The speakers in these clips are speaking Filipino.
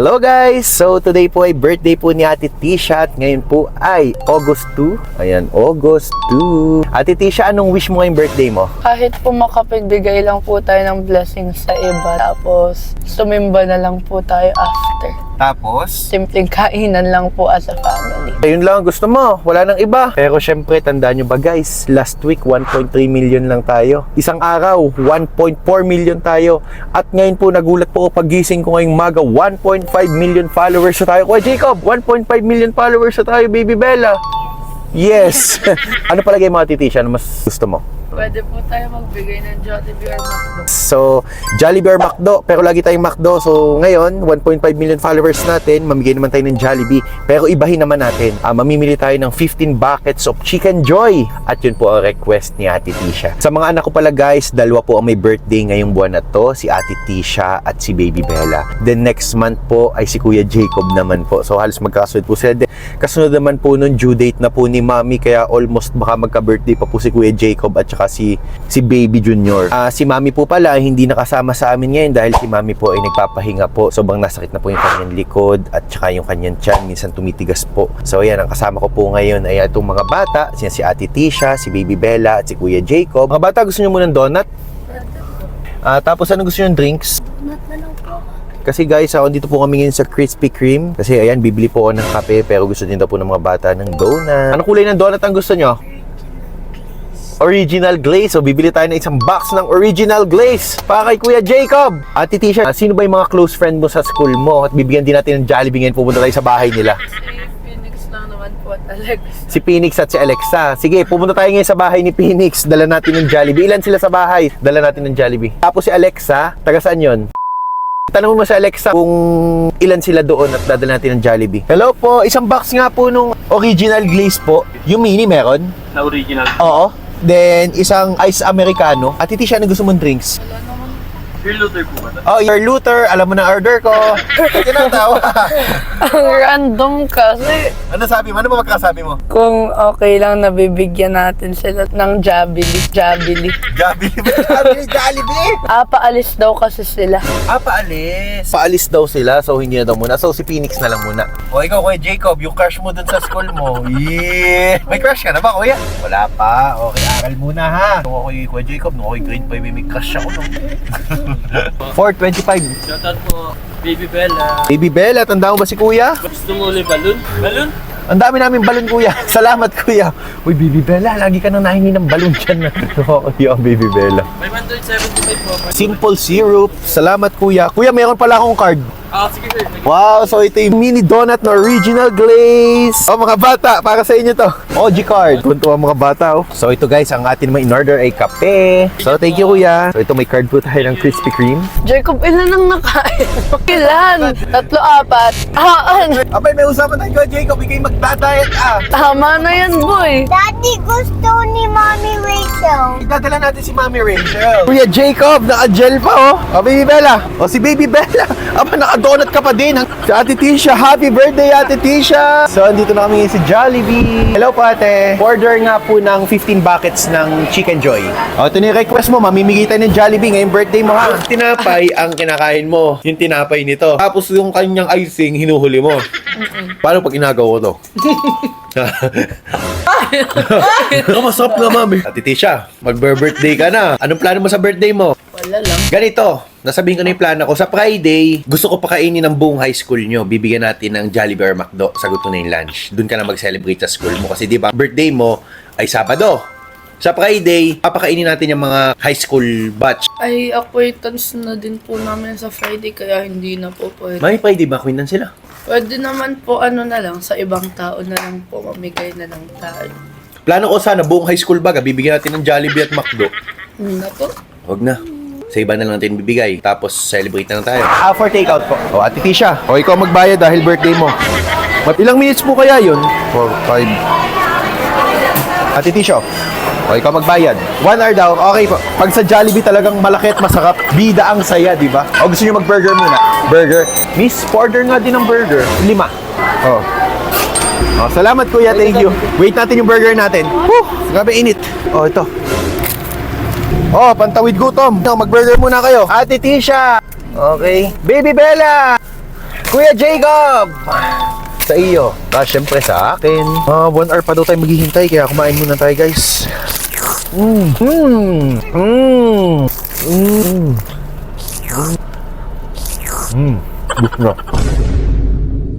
Hello guys! So today po ay birthday po ni Ate Tisha at ngayon po ay August 2. Ayan, August 2. Ate Tisha, anong wish mo ngayong birthday mo? Kahit po makapagbigay lang po tayo ng blessings sa iba, tapos sumimba na lang po tayo after. Tapos? Simpleng kainan lang po as a family. Ayun lang ang gusto mo, wala nang iba. Pero syempre, tandaan nyo ba guys, last week 1.3 million lang tayo. Isang araw, 1.4 million tayo. At ngayon po nagulat po ako pagising ko ngayong maga, 1.5 million followers na tayo. Kuya Jacob, 1.5 million followers na tayo, Baby Bella. Yes! Ano palagay mo Ate Tisha, ano mas gusto mo? Pwede po tayo magbigay ng Jollibee or McDo. So, Jollibee or McDo, pero lagi tayong McDo. So, ngayon, 1.5 million followers natin, mamigay naman tayo ng Jollibee. Pero ibahin naman natin, mamimili tayo ng 15 buckets of Chicken Joy. At yun po ang request ni Ate Tisha. Sa mga anak ko pala guys, dalawa po ang may birthday ngayong buwan na to, si Ate Tisha at si Baby Bella. Then next month po ay si Kuya Jacob naman po. So, halos magkasunod po sila. Kasunod naman po nun, due date na po ni Mami, kaya almost baka magka-birthday pa po si Kuya Jacob at saka si Baby Junior. Si Mami po pala hindi nakasama sa amin ngayon dahil si Mami po ay nagpapahinga po. Sobrang nasakit na po yung kanyang likod at saka yung kanyang tiyan, minsan tumitigas po. So ayan, ang kasama ko po ngayon ay itong mga bata, si Ate Tisha, si Baby Bella at si Kuya Jacob. Mga bata, gusto niyo muna ng donut? Tapos ano gusto niyo ng drinks? Donut na lang po. Kasi guys, dito po kami ngayon sa Krispy Kreme. Kasi ayan, bibili po ako ng kape pero gusto din daw po ng mga bata ng donut. Anong kulay ng donut ang gusto nyo? Original glaze. So, bibili tayo ng isang box ng original glaze para kay Kuya Jacob. Ate Tisha, sino ba yung mga close friend mo sa school mo? At bibigyan din natin ng Jollibee ngayon. Pupunta tayo sa bahay nila. Si Phoenix lang naman po at Alex. Si Phoenix at si Alexa. Sige, pupunta tayo ngayon sa bahay ni Phoenix. Dala natin ng Jollibee. Ilan sila sa bahay? Dala natin ng Jollibee. Tapos si Alexa, taga saan yun? Tanong mo sa Alexa kung ilan sila doon at dadala natin ng Jollibee. Hello po, isang box nga po nung original glaze po. Yung mini meron? Na original. Oo. Then, isang ice americano. Ate Tisha, ano gusto mong drinks? Pure looter po ba? Oh, you're looter. Alam mo na order ko. Tinatawa. Ang random kasi. Ano sabi mo? Ano ba magkasabi mo? Kung okay lang, nabibigyan natin sila ng Jollibee. Jollibee. Jollibee. Paalis daw kasi sila. Paalis. Paalis daw sila. So, hindi na daw muna. So, si Phoenix na lang muna. O, ikaw, Kuya Jacob, yung crush mo dun sa school mo. Yeah. May crush ka na ba, Kuya? Wala pa. Okay, aral muna, ha? Nung ako yung Kuya Jacob, nung ako yung grade 5, may crush ako, no? 425. Shoutout po, Baby Bella. Baby Bella, tanda mo ba si Kuya? Gusto mo ulit balloon? Balloon? Ang dami namin balon, Kuya. Salamat, Kuya. Uy, Baby Bella, lagi ka nang nahingi ng balon dyan. Yo, Baby Bella. 575 po. Simple syrup. Salamat, Kuya. Kuya, mayroon pala akong card. Sige sir. Wow, so ito yung mini donut na original glaze. Oh, mga bata, para sa inyo to. OG card. Kunto ang mga bata, oh. So ito guys, ang atin naman in-order ay kape. So thank you, Kuya. So ito may card po tayo ng Krispy Kreme. Jacob, ilan ang nakain? Ilan? 3, 4. Abay, may usapan tayo, Kuya Jacob. Ikay magdadayet, Tama na yan, boy. Daddy, gusto ni Mommy Rachel. Idadala natin si Mami Rachel. Kuya Jacob, naka-gel pa, oh. Oh, Baby Bella. Oh, si Baby Bella. Aba, naka-donut ka pa din. Si Ate Tisha, happy birthday, Ate Tisha. So, andito na kami sa Jollibee. Hello po, ate. Order nga po ng 15 buckets ng Chicken Joy. Oh, ito na yung request mo. Mamimigay tayo ng Jollibee ngayong birthday mo, ha? Tinapay ang kinakain mo. Yung tinapay nito. Tapos yung kanyang icing, hinuhuli mo. Paano pag inagaw ko to? Masarap na, mami. Ate Tisha, mag-birthday ka na. Anong plano mo sa birthday mo? Wala lang. Ganito, nasabihin ko na yung plano ko. Sa Friday, gusto ko pakainin ng buong high school nyo. Bibigyan natin ng Jollibee or McDo. Sagot ko na yung lunch. Doon ka na mag-celebrate sa school mo. Kasi di ba, birthday mo ay Sabado. Sa Friday, papakainin natin yung mga high school batch. Ay, acquaintance na din po namin sa Friday, kaya hindi na po pwede. May Friday ba? Kuinan sila. Pwede naman po, ano na lang, sa ibang tao na lang po, mamigay na lang tayo. Plano ko sana, buong high school baga, bibigyan natin ng Jollibee at McDo. Na po. Huwag na. Sa iba na lang natin bibigay. Tapos, celebrate na lang tayo. For takeout po. O, Ate Tisha. O, ikaw magbayad dahil birthday mo. Ilang minutes po kaya yun? 4, 5. Ate Tisha. O, ikaw magbayad. 1 hour daw. Okay po. Pag sa Jollibee talagang malaki at masarap, bida ang saya, di ba? O, gusto nyo mag-burger muna? Burger. Miss, order nga din ng burger. 5. O. O, salamat, Kuya. Thank you. Wait natin yung burger natin. Woo! Grabe init. O, ito. Oh, pantawid gutom. Mag-burger muna kayo. Ate Tisha. Okay. Baby Bella. Kuya Jacob! Sa iyo. Syempre sa akin. 1 hour pa daw tayo maghihintay, kaya kumain muna tayo, guys. Gusto.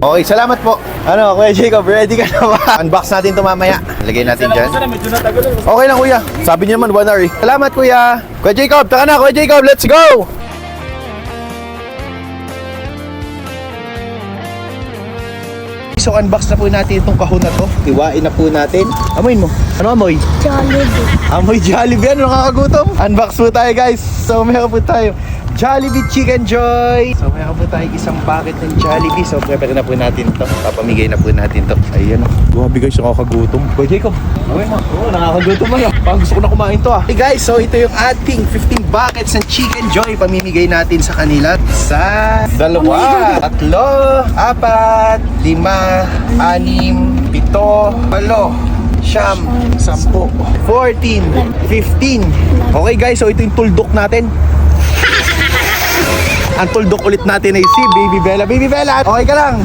Okay, salamat po. Ano, Kuya Jacob, ready ka na ba? Unbox natin ito mamaya. Lagay natin dyan. Medyo natagal. Okay lang, kuya. Sabi niyo naman, 1 hour eh. Salamat, kuya. Kuya Jacob, taka na. Kuya Jacob, let's go! So, unbox na po natin itong kahon na to. Hiwain na po natin. Amoyin mo. Ano amoy? Jollibee. Amoy Jollibee. Ano, nakakagutom? Unbox po tayo, guys. So, meron po tayo Jollibee Chicken Joy. So, meron po tayo isang packet ng Jollibee. So, prepare na po natin to. Papamigay na po natin to. Ayan o. Grabe guys, nakakagutom. Kuya Jacob, amoy mo. Oo, nakakagutom mo. Parang gusto ko na kumain to ah. Hey guys, so ito yung ating 15 buckets ng Chicken Joy. Pamimigay natin sa kanila. Sa 2, 3, 4, 5, 6, 7, 8, 9, 10, 14, 15. Okay guys, so ito yung tuldok natin. Ang tuldok ulit natin ay si Baby Bella. Baby Bella, okay ka lang?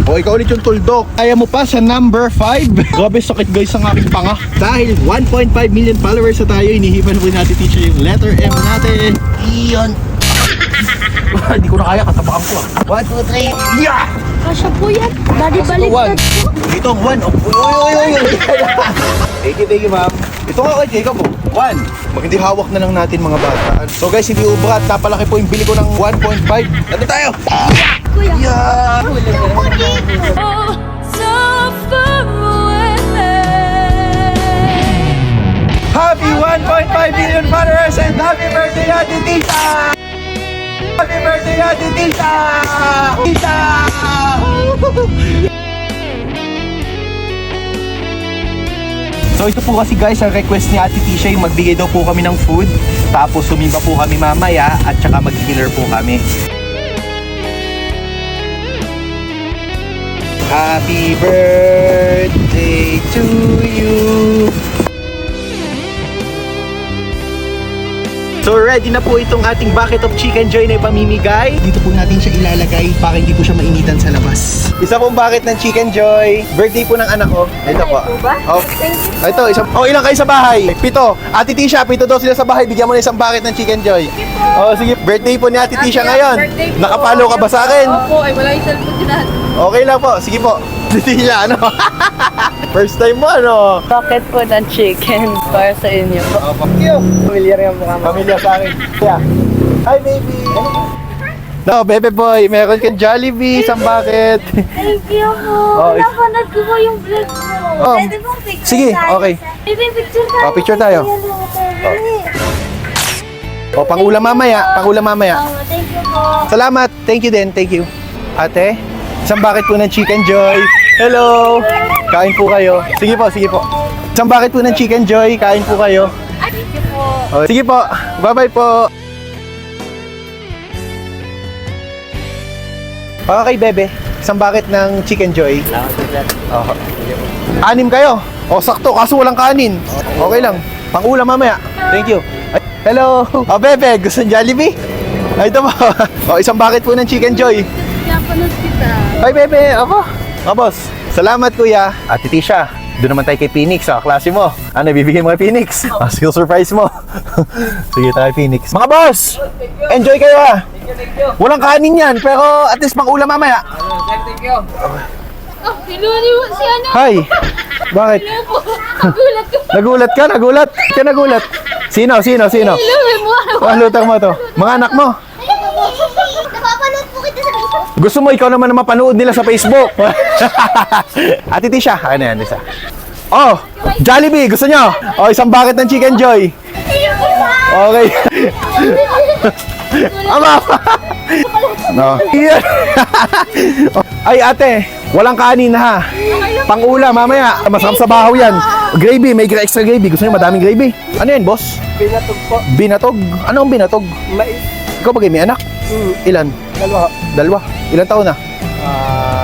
O, ikaw ulit yung tuldok. Kaya mo pa sa number 5. Grabe sakit guys ang aking panga. Dahil 1.5 million followers na tayo, inihipan po natin teacher yung letter M natin. Iyon. Hindi ko na kaya, katapakan ko ah. 1, 2, 3, yeah! Kasya po yan. Daddy, Ito, baliktad 1. po. Ito ang 1. Thank you, ma'am. Ito nga kay Jacob, 1. Hindi hawak na lang natin mga bata. So guys, hindi ubrat. Napalaki po yung bili ko ng 1.5. Ano tayo? Kuya. Yeah! Gusto ko dito. Happy 1.5 million followers and happy birthday, Ate Tita! Happy birthday, Ate Tita! Tita! So ito po kasi guys, ang request ni Ate Tisha yung magbigay daw po kami ng food. Tapos sumimba po kami mamaya at saka mag-dinner po kami. Happy birthday to you! So ready na po itong ating bucket of Chicken Joy na ipamimigay. Dito po natin siya ilalagay para hindi po siya mainitan sa labas. Isa pong bucket ng Chicken Joy. Birthday po ng anak ko. Ito po. Oh, ito, isang, ilang kayo sa bahay? 7. Ate Tisha, 7 daw sila sa bahay. Bigyan mo na isang bucket ng Chicken Joy. Oh, sige. Birthday po ni Ate Tisha ngayon. Nakapalo ka ba sa akin? Opo, ay wala yung cellphone din. Okay lang po. Sige po. Ate Tisha, ano? First time mo, ano? Bucket po ng chicken para sa inyo. Oh, fuck you. Familiar yung mukha mo. Pamilya sa akin. Yeah. Hi, baby. No, Bebe Boy, meron kang Jollibee, isang bucket. Thank you po. Oh, Napanood ko po yung vlog mo. Oh, Pwede pong picture sige, tayo. okay. Pwede picture tayo. Oh, picture tayo. O, pangulam mamaya, pangulam mamaya. Oh, thank you po. Salamat, thank you din, thank you. Ate, isang bucket po ng Chicken Joy. Hello! Kain po kayo. Sige po, sige po. Isang bucket po ng Chicken Joy, kain po kayo. Thank you po. O, sige po, bye-bye po. Para kay Bebe, isang bucket ng Chicken Joy. Oh. 6 kayo. O, sakto, kaso walang kanin. Okay lang. Pangulam mamaya. Thank you. Ay, hello. O, Bebe, gusto ng Jollibee? Ay, ito po. O, isang bucket po ng Chicken Joy. Napanood kita. Ay, Bebe, ako. O, boss. Salamat, kuya. Ate Tisha, doon naman tayo kay Phoenix, sa klase mo. Ano, bibigyan mo kay Phoenix? Skill surprise mo. Sige, tayo kay Phoenix. Mga boss, enjoy kayo ha. Walang kanin yan, pero at least pang ulam mamaya. Thank you. Oh, pinuniwan si ano. Hi. Bakit? Nagulat ko. Nagulat ka? Nagulat? Ka nagulat? Sino? Iluhin mo. Lutang mo to. Mga anak mo. Napapanood po kita sa Facebook. Gusto mo ikaw naman na mapanood nila sa Facebook. Ate Tisha, ano yan, isa. Oh, Jollibee, gusto nyo? Oh, isang bucket ng Chicken Joy. Thank you po. Okay. Ama. No. Ay ate, walang kanin ha. Pang-ulam mamaya. Masarap sa bahaw yan. Gravy, may extra gravy. Gusto niyo madaming gravy? Ano yan, boss? Binatog po. Binatog? Ano ang binatog? Mais. Ikaw ba may anak? Ilan? 2. Ilan taon na?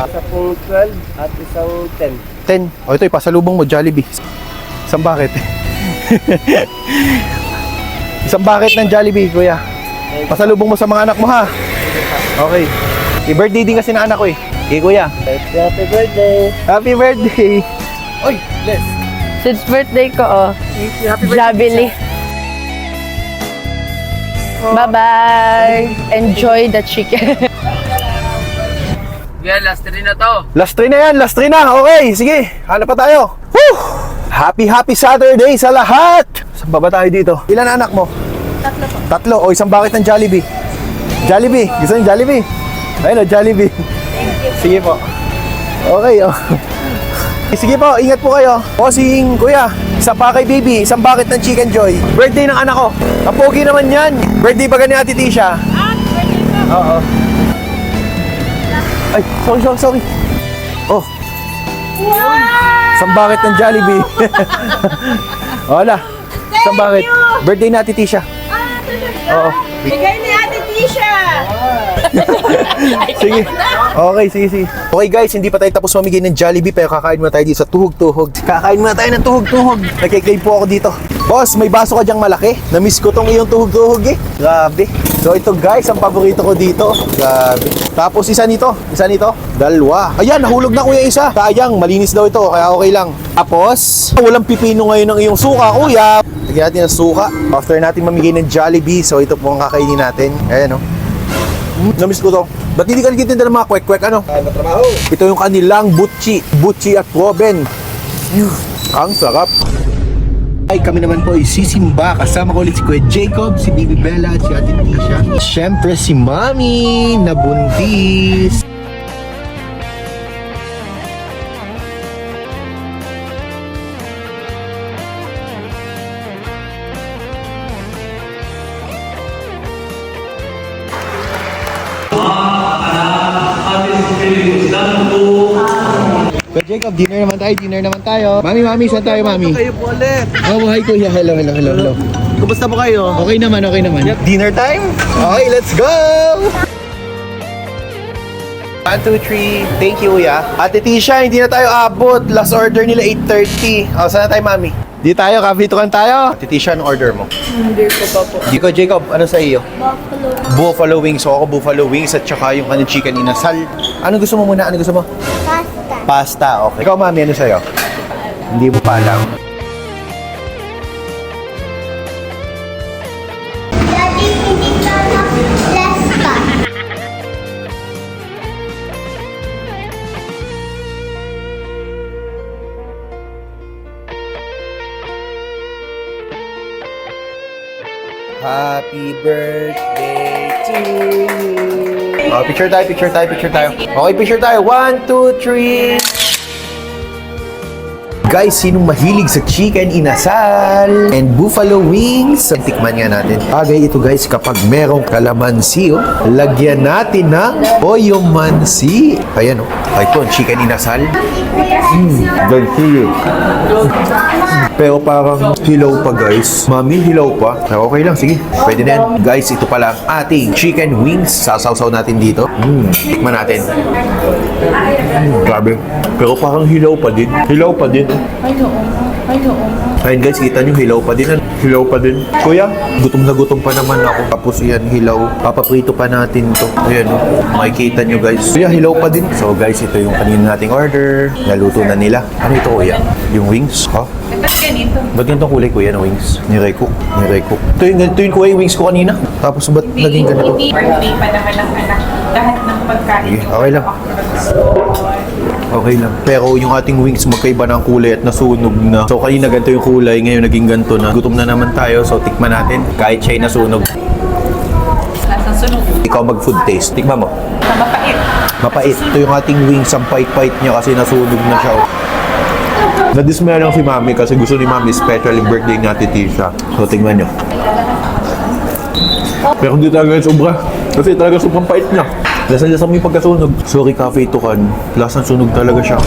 Isa pong 12 at isang 10. 10. O ito, ipasalubong mo, Jollibee. Isang bucket. Isang bucket ng Jollibee, kuya. Pasalubong mo sa mga anak mo, ha? Okay. Happy birthday din kasi na anak ko eh. Okay, kuya. Happy birthday. Happy birthday. Oy, bless. Since birthday ko, oh. Happy Jabili. Bye-bye. Enjoy the chicken. Yeah, last 3 na to. Last 3 na yan, last 3 na. Okay, sige. Hanap pa tayo. Woo! Happy Saturday sa lahat. Saan ba tayo dito? Ilan anak mo? Tatlo. O, isang bucket ng Jollibee. Jollibee. Gusto niyo Jollibee? Ayun o, Jollibee. Sige po. Okay, oh. Sige po, ingat po kayo. Bossing, kuya, isang pa kay baby, isang bucket ng Chicken Joy. Birthday ng anak ko. Ang pogi naman yan. Birthday ba ni Ate Tisha? Oo. Ay, sorry. Oh. Isang bucket ng Jollibee. Wala. Isang bucket. Birthday na Ate Tisha. Oo. Bigay ni Ate Tisha! Sige. Okay, sige. Okay guys, hindi pa tayo tapos mamigay ng Jollibee pero kakain muna tayo dito sa tuhog-tuhog. Kakain muna tayo ng tuhog-tuhog. Nagkiklaim po ako dito. Boss, may baso ka dyang malaki. Namiss ko tong iyong tuhog-tuhog eh. Grabe. So ito guys, ang paborito ko dito. Grabe. Tapos isa nito. Dalawa. Ayan, nahulog na kuya isa. Sayang, malinis daw ito, kaya okay lang. Tapos, walang pipino ngayon ng iyong suka, kuya. Lagyan natin ng suka. After natin mamigay ng Jollibee, so ito po ang kakainin natin. Ayan o. Namiss ko to. Ba't hindi ka nagtitinda ng mga kwek-kwek ano? Matrabaho. Ito yung kanilang butchi at proben. Ang sarap. Ay, kami naman po ay sisimba. Kasama ko ulit si Kuya Jacob, si Bibi Bella at si Ate Tisha. Siyempre si Mami na buntis. Kuya Jacob, dinner naman tayo. Mami, saan tayo, Mami? Kayo po ulit. Oh, hi Kuya. Hello. Kumusta po kayo? Okay naman. Dinner time? Okay, let's go! 1, 2, 3. Thank you, Kuya. Ate Tisha, hindi na tayo abot. Last order nila 8:30. O, saan na tayo, Mami? Di tayo, kabitukan tayo. Ate Tisha, anong order mo? Hindi ko pa po. Diko, Jacob, ano sa iyo? Buffalo wings. So, ako buffalo wings at saka yung kanang chicken inasal. Ano gusto mo muna? Pasta, okay. Ikaw, Mami, ano sa'yo? Hindi mo pa alam. Daddy, hindi ka na-lasta. Happy birthday to you. Oh, picture tayo. Okay, picture tayo. 1, 2, 3. Guys, sinong mahilig sa chicken inasal and buffalo wings? Tikman nga natin. Bagay ito guys kapag merong kalamansi, oh, lagyan natin ng oyomansi. Ayan oh. Ito, chicken inasal. Ganti. Pero parang hilaw pa guys. Mami, hilaw pa. Okay lang, sige. Pwede na yan. Guys, ito pala ang ating chicken wings. Sasawsaw natin dito. Tikman natin. Grabe. Pero parang hilaw pa din. Ay, oo. Ayun guys, kita nyo, hilaw pa din. Kuya, gutom na gutom pa naman ako. Tapos yan, hilaw. Papaprito pa natin to. Ayan, oh. Makikita nyo guys. Kuya, hilaw pa din. So guys, ito yung kanina nating order. Naluto na nila. Ano ito, kuya? Yung wings? Ha? Ba't ganito? Ba't ganitong kulay, kuya, ng wings? Nirecook. Ito yung kuya, yung wings ko kanina. Tapos ba't naging ganito? Hindi birthday pa naman ang anak. Lahat ng pagkain. Sige, okay lang. Okay lang. Pero yung ating wings magkaiba ng kulay at nasunog na. So kanina ganito yung kulay, ngayon naging ganito na. Gutom na naman tayo, so tikman natin. Kahit siya'y nasunog. Nasang sunog. Ikaw mag-food taste. Tikman mo. Mapait. Mapait. Ito yung ating wings, ang pait-pait niya kasi nasunog na siya. Nadismaya lang si Mami kasi gusto ni Mami special yung birthday ni Ate Tisha. So tingnan nyo. Pero hindi talaga yung sobra. Kasi talaga sobrang pait niya. Lasang-lasa mo yung pagkasunog. Sorry, Cafe Tukan. Lasang sunog talaga siya.